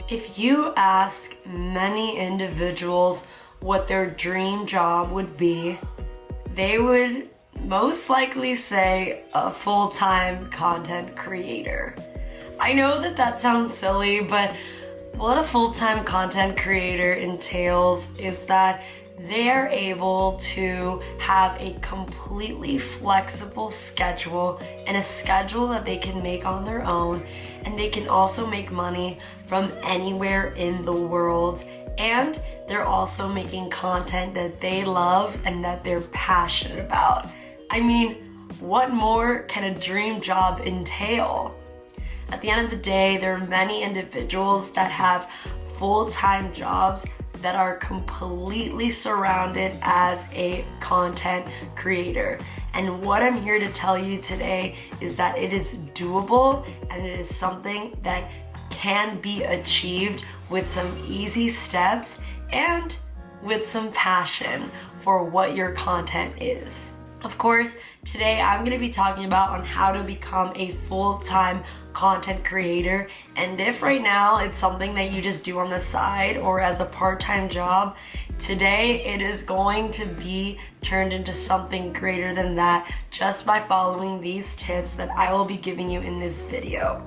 If you ask many individuals what their dream job would be, they would most likely say a full-time content creator. I know that sounds silly, but what a full-time content creator entails is that they are able to have a completely flexible schedule and a schedule that they can make on their own, and they can also make money from anywhere in the world, and they're also making content that they love and that they're passionate about. I mean, what more can a dream job entail? At the end of the day, there are many individuals that have full-time jobs that are completely surrounded as a content creator. And what I'm here to tell you today is that it is doable, and it is something that can be achieved with some easy steps and with some passion for what your content is. Of course, today I'm going to be talking about on how to become a full-time content creator, and if right now it's something that you just do on the side or as a part-time job, today it is going to be turned into something greater than that just by following these tips that I will be giving you in this video.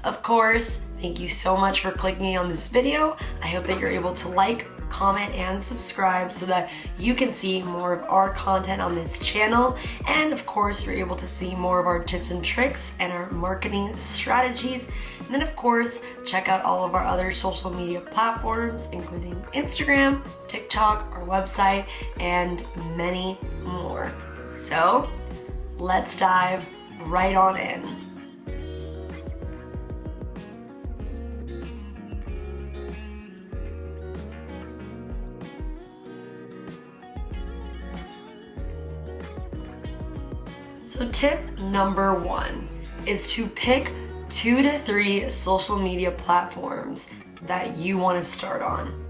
Of course, thank you so much for clicking on this video. I hope that you're able to like, comment, and subscribe so that you can see more of our content on this channel, and of course you're able to see more of our tips and tricks and our marketing strategies. And then of course check out all of our other social media platforms, including Instagram, TikTok, our website, and many more. So let's dive right on in. So tip number 1 is to pick 2 to 3 social media platforms that you want to start on.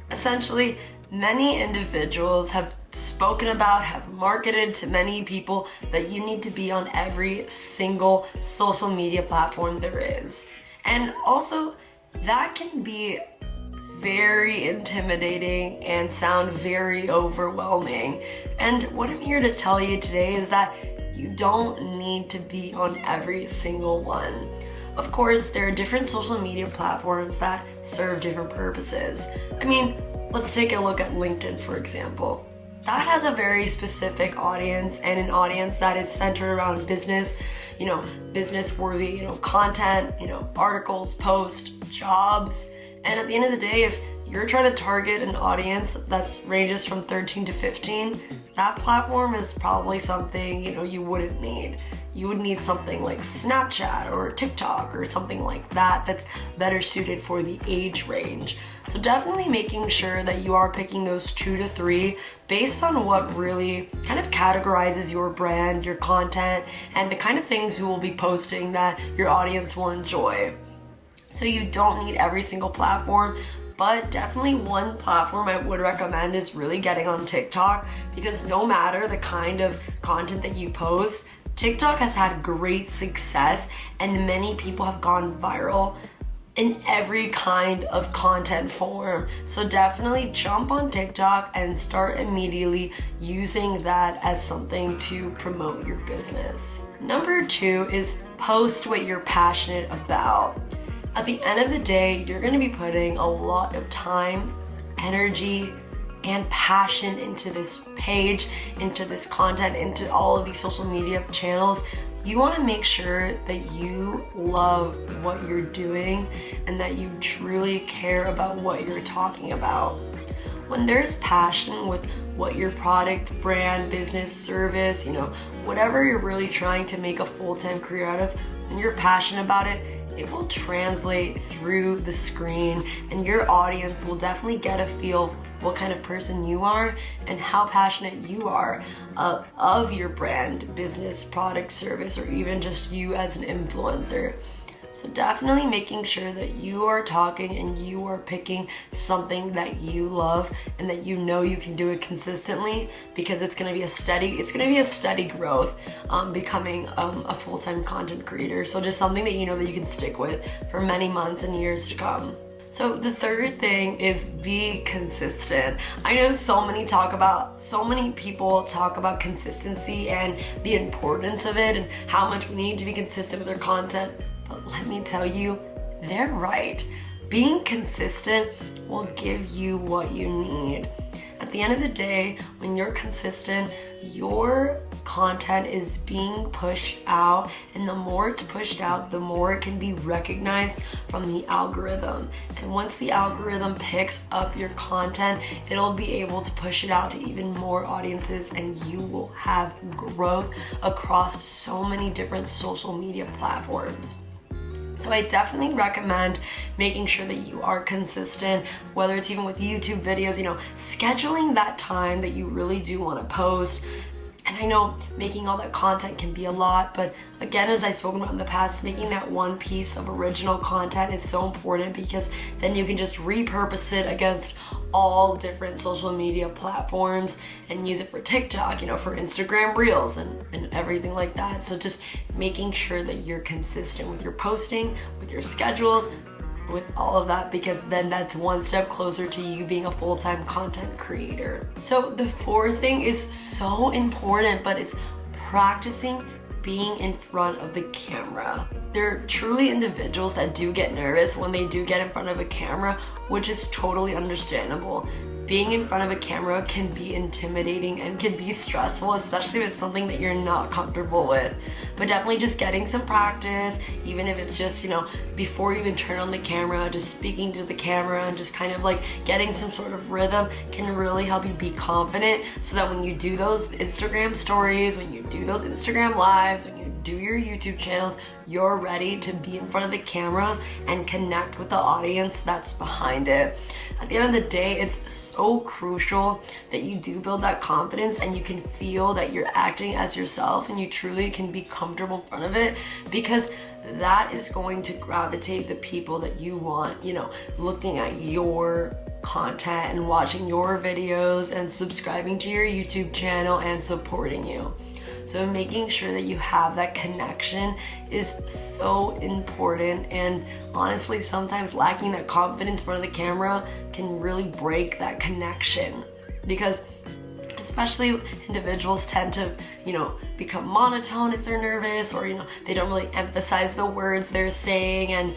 Essentially, many individuals have spoken about, have marketed to many people that you need to be on every single social media platform there is. And also, that can be very intimidating and sound very overwhelming. And what I'm here to tell you today is that you don't need to be on every single one. Of course, there are different social media platforms that serve different purposes. I mean, let's take a look at LinkedIn, for example. That has a very specific audience, and an audience that is centered around business, business-worthy, content, articles, posts, jobs. And at the end of the day, if you're trying to target an audience that ranges from 13 to 15, that platform is probably something you wouldn't need. You would need something like Snapchat or TikTok or something like that that's better suited for the age range. So definitely making sure that you are picking those 2 to 3 based on what really kind of categorizes your brand, your content, and the kind of things you will be posting that your audience will enjoy. So you don't need every single platform, but definitely one platform I would recommend is really getting on TikTok, because no matter the kind of content that you post, TikTok has had great success and many people have gone viral in every kind of content form. So definitely jump on TikTok and start immediately using that as something to promote your business. Number 2 is post what you're passionate about. At the end of the day, you're going to be putting a lot of time, energy, and passion into this page, into this content, into all of these social media channels. You want to make sure that you love what you're doing and that you truly care about what you're talking about. When there's passion with what your product, brand, business, service, whatever you're really trying to make a full-time career out of, when you're passionate about it, it will translate through the screen, and your audience will definitely get a feel of what kind of person you are and how passionate you are of your brand, business, product, service, or even just you as an influencer. So definitely making sure that you are talking and you are picking something that you love and that you know you can do it consistently, because it's going to be a steady growth becoming a full-time content creator. So just something that you know that you can stick with for many months and years to come. So the third thing is be consistent. I know so many people talk about consistency and the importance of it and how much we need to be consistent with our content, but let me tell you, they're right. Being consistent will give you what you need. At the end of the day, when you're consistent, your content is being pushed out, and the more it's pushed out, the more it can be recognized from the algorithm. And once the algorithm picks up your content, it'll be able to push it out to even more audiences, and you will have growth across so many different social media platforms. So I definitely recommend making sure that you are consistent, whether it's even with YouTube videos, scheduling that time that you really do want to post. And I know making all that content can be a lot, but again, as I've spoken about in the past, making that one piece of original content is so important, because then you can just repurpose it against all different social media platforms and use it for TikTok, for Instagram Reels and everything like that. So just making sure that you're consistent with your posting, with your schedules, with all of that, because then that's one step closer to you being a full-time content creator. So the fourth thing is so important, but it's practicing being in front of the camera. There are truly individuals that do get nervous when they do get in front of a camera, which is totally understandable. Being in front of a camera can be intimidating and can be stressful, especially if it's something that you're not comfortable with. But definitely just getting some practice, even if it's just, before you even turn on the camera, just speaking to the camera and just kind of like getting some sort of rhythm can really help you be confident, so that when you do those Instagram stories, when you do those Instagram lives, when you do your YouTube channels, you're ready to be in front of the camera and connect with the audience that's behind it. At the end of the day, it's so crucial that you do build that confidence and you can feel that you're acting as yourself and you truly can be comfortable in front of it, because that is going to gravitate the people that you want, looking at your content and watching your videos and subscribing to your YouTube channel and supporting you. So making sure that you have that connection is so important, and honestly, sometimes lacking that confidence in front of the camera can really break that connection, because especially individuals tend to, become monotone if they're nervous, or, they don't really emphasize the words they're saying, and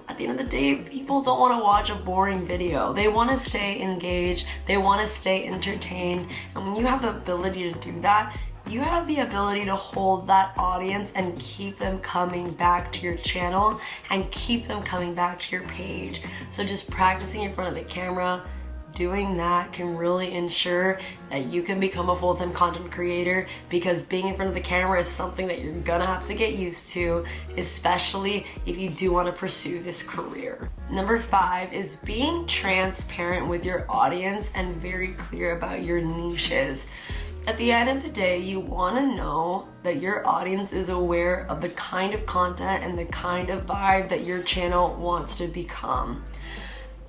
at the end of the day, people don't want to watch a boring video. They want to stay engaged, they want to stay entertained, and when you have the ability to do that, you have the ability to hold that audience and keep them coming back to your channel and keep them coming back to your page. So just practicing in front of the camera, doing that can really ensure that you can become a full-time content creator, because being in front of the camera is something that you're gonna have to get used to, especially if you do want to pursue this career. Number 5 is being transparent with your audience and very clear about your niches. At the end of the day, you want to know that your audience is aware of the kind of content and the kind of vibe that your channel wants to become.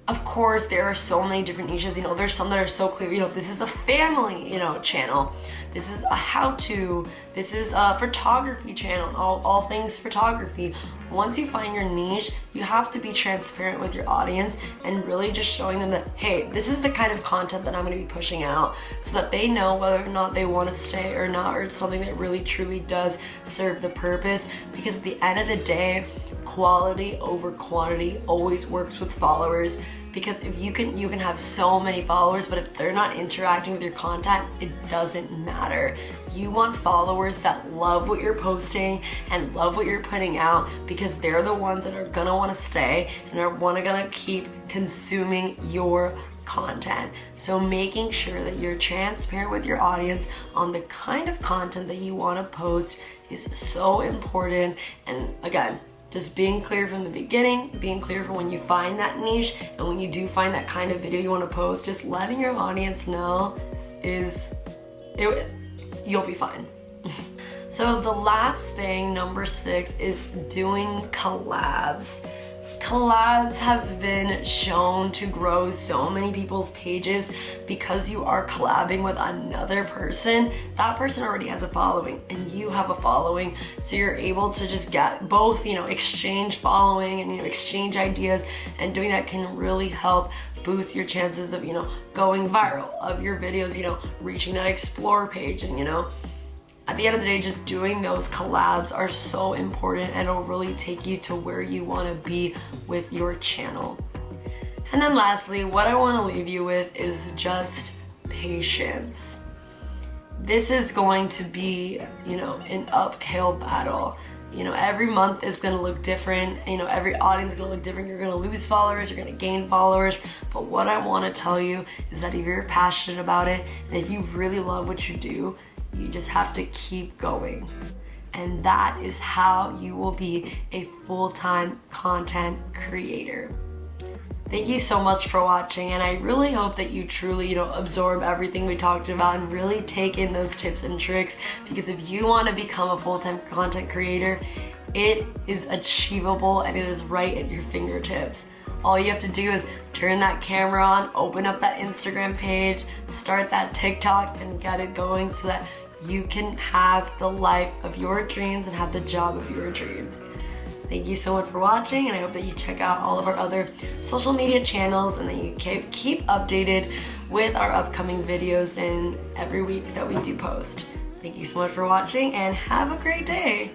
Of course, there are so many different niches. There's some that are so clear. This is a family, channel. This is a how-to. This is a photography channel. All things photography. Once you find your niche, you have to be transparent with your audience and really just showing them that, hey, this is the kind of content that I'm going to be pushing out, so that they know whether or not they want to stay or not, or it's something that really truly does serve the purpose. Because at the end of the day, quality over quantity always works with followers, because if you can have so many followers, but if they're not interacting with your content, it doesn't matter. You want followers that love what you're posting and love what you're putting out, because they're the ones that are gonna want to stay and are gonna keep consuming your content. So making sure that you're transparent with your audience on the kind of content that you want to post is so important. And again, just being clear from the beginning, being clear for when you find that niche, and when you do find that kind of video you want to post, just letting your audience know you'll be fine. So the last thing, number 6, is doing collabs. Collabs have been shown to grow so many people's pages because you are collabing with another person. That person already has a following and you have a following, so you're able to just get both, exchange following and exchange ideas, and doing that can really help boost your chances of going viral, of your videos reaching that explore page. And at the end of the day, just doing those collabs are so important, and it'll really take you to where you want to be with your channel. And then lastly, what I want to leave you with is just patience. This is going to be, an uphill battle. Every month is going to look different. Every audience is going to look different. You're going to lose followers, you're going to gain followers. But what I want to tell you is that if you're passionate about it, and if you really love what you do, you just have to keep going. And that is how you will be a full-time content creator. Thank you so much for watching, and I really hope that you truly, absorb everything we talked about and really take in those tips and tricks, because if you want to become a full-time content creator, it is achievable and it is right at your fingertips. All you have to do is turn that camera on, open up that Instagram page, start that TikTok, and get it going so that you can have the life of your dreams and have the job of your dreams. Thank you so much for watching, and I hope that you check out all of our other social media channels and that you keep updated with our upcoming videos and every week that we do post. Thank you so much for watching, and have a great day.